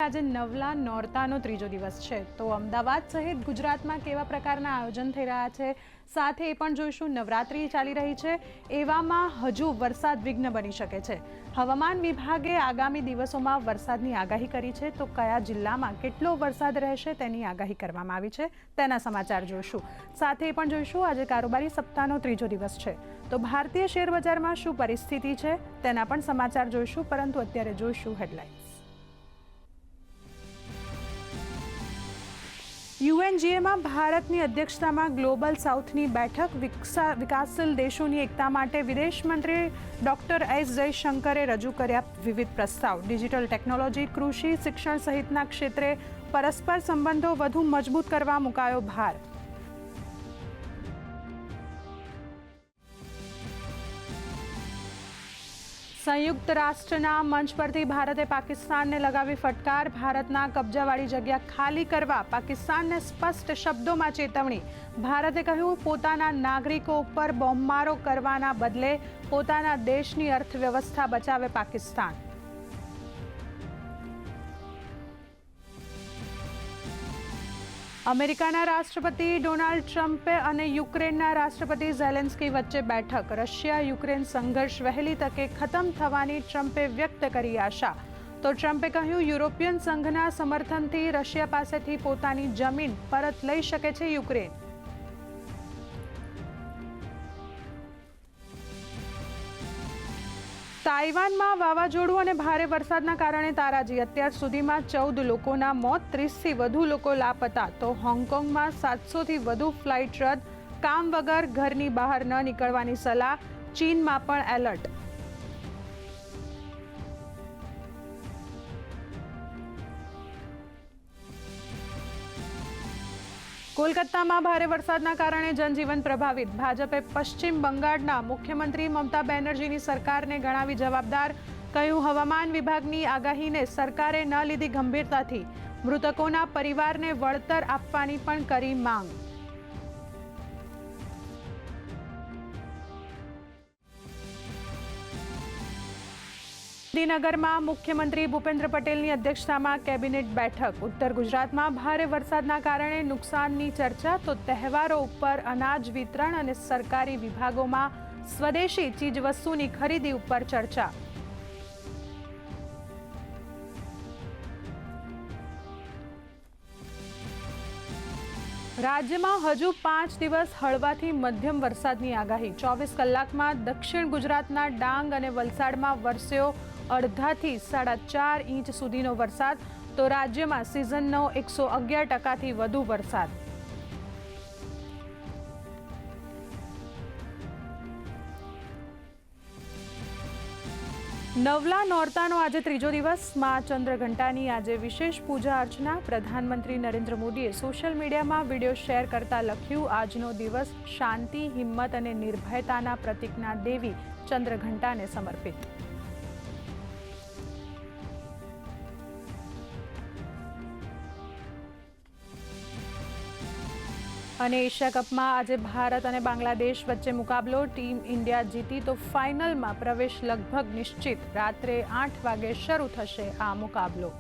આજે નવલા નોરતાનો ત્રીજો દિવસ છે તો અમદાવાદ સહિત ગુજરાતમાં કેવા પ્રકારના આયોજન થઈ રહ્યા છે સાથે એ પણ જોઈશું નવરાત્રી ચાલી રહી છે એવામાં હજુ વરસાદ વિઘ્ન બની શકે છે। હવામાન વિભાગે આગામી દિવસોમાં વરસાદની આગાહી કરી છે તો કયા જિલ્લામાં કેટલો વરસાદ રહેશે તેની આગાહી કરવામાં આવી છે તેના સમાચાર જોઈશું। સાથે એ પણ જોઈશું આજે કારોબારી સપ્તાહનો ત્રીજો દિવસ છે તો ભારતીય શેર બજારમાં શું પરિસ્થિતિ છે તેના પણ સમાચાર જોઈશું પરંતુ અત્યારે જોઈશું હેડલાઇન્સ। યુએનજીએમાં ભારતની અધ્યક્ષતામાં ગ્લોબલ સાઉથની બેઠક વિકાસશીલ દેશોની એકતા માટે વિદેશ મંત્રી ડોક્ટર એસ જયશંકરે રજૂ કર્યા વિવિધ પ્રસ્તાવ। ડિજિટલ ટેકનોલોજી, કૃષિ, શિક્ષણ સહિતના ક્ષેત્રે પરસ્પર સંબંધો વધુ મજબૂત કરવા મુકાયો ભાર। સંયુક્ત રાષ્ટ્રના મંચ પરથી ભારતે પાકિસ્તાનને લગાવી ફટકાર। ભારતના કબજાવાળી જગ્યા ખાલી કરવા પાકિસ્તાનને સ્પષ્ટ શબ્દોમાં ચેતવણી। ભારતે કહ્યું પોતાના નાગરિકો ઉપર બોમ્બમારો કરવાના બદલે પોતાના દેશની અર્થવ્યવસ્થા બચાવે પાકિસ્તાન। અમેરિકાના રાષ્ટ્રપતિ ડોનાલ્ડ ટ્રમ્પે અને યુક્રેનના રાષ્ટ્રપતિ ઝેલેન્સ્કી વચ્ચે બેઠક। રશિયા યુક્રેન સંઘર્ષ વહેલી તકે ખતમ થવાની ટ્રમ્પે વ્યક્ત કરી આશા તો ટ્રમ્પે કહ્યું યુરોપિયન સંઘના સમર્થનથી રશિયા પાસેથી પોતાની જમીન પરત લઈ શકે છે યુક્રેન। તાઇવાનમાં વાવાઝોડું અને ભારે વરસાદના કારણે તારાજી। અત્યાર સુધીમાં 14 લોકોના મોત, 30થી વધુ લોકો લાપતા તો હોંગકોંગમાં 700થી વધુ ફ્લાઇટ રદ। કામ વગર ઘરની બહાર ન નીકળવાની સલાહ। ચીનમાં પણ એલર્ટ। કોલકાતામાં ભારે વરસાદના કારણે જનજીવન પ્રભાવિત। ભાજપે પશ્ચિમ બંગાળના મુખ્યમંત્રી મમતા બેનર્જીની સરકારને ગણાવી જવાબદાર। કહ્યું હવામાન વિભાગની આગાહીને સરકારે ન લીધી ગંભીરતાથી। મૃતકોના પરિવારને વળતર આપવાની પણ કરી માંગ। ગાંધીનગરમાં મુખ્યમંત્રી ભૂપેન્દ્ર પટેલની અધ્યક્ષતામાં કેબિનેટ બેઠક। ઉત્તર ગુજરાતમાં ભારે વરસાદના કારણે નુકસાનની ચર્ચા તો તહેવારો ઉપર અનાજ વિતરણ અને સરકારી વિભાગોમાં સ્વદેશી ચીજવસ્તુની ખરીદી ઉપર ચર્ચા। રાજ્યમાં હજુ 5 દિવસ હળવાથી મધ્યમ વરસાદની આગાહી। 24 કલાકમાં દક્ષિણ ગુજરાતના ડાંગ અને વલસાડમાં વરસ્યો 1.5થી 4.5 ઇંચ સુધીનો વરસાદ તો રાજ્યમાં સિઝનનો 111%થી વધુ વરસાદ। નવલા નોરતાનો આજે ત્રીજો દિવસ। માં ચંદ્રઘંટાની આજે વિશેષ પૂજા અર્ચના। પ્રધાનમંત્રી નરેન્દ્ર મોદીએ સોશિયલ મીડિયામાં વિડીયો શેર કરતા લખ્યું આજનો દિવસ શાંતિ, હિંમત અને નિર્ભયતાના પ્રતીકના દેવી ચંદ્રઘંટાને સમર્પિત। અને એશિયા કપમાં આજે ભારત અને બાંગ્લાદેશ વચ્ચે મુકાબલો। ટીમ ઇન્ડિયા જીતી તો ફાઇનલમાં પ્રવેશ લગભગ નિશ્ચિત। રાત્રે 8 વાગે શરૂ થશે આ મુકાબલો।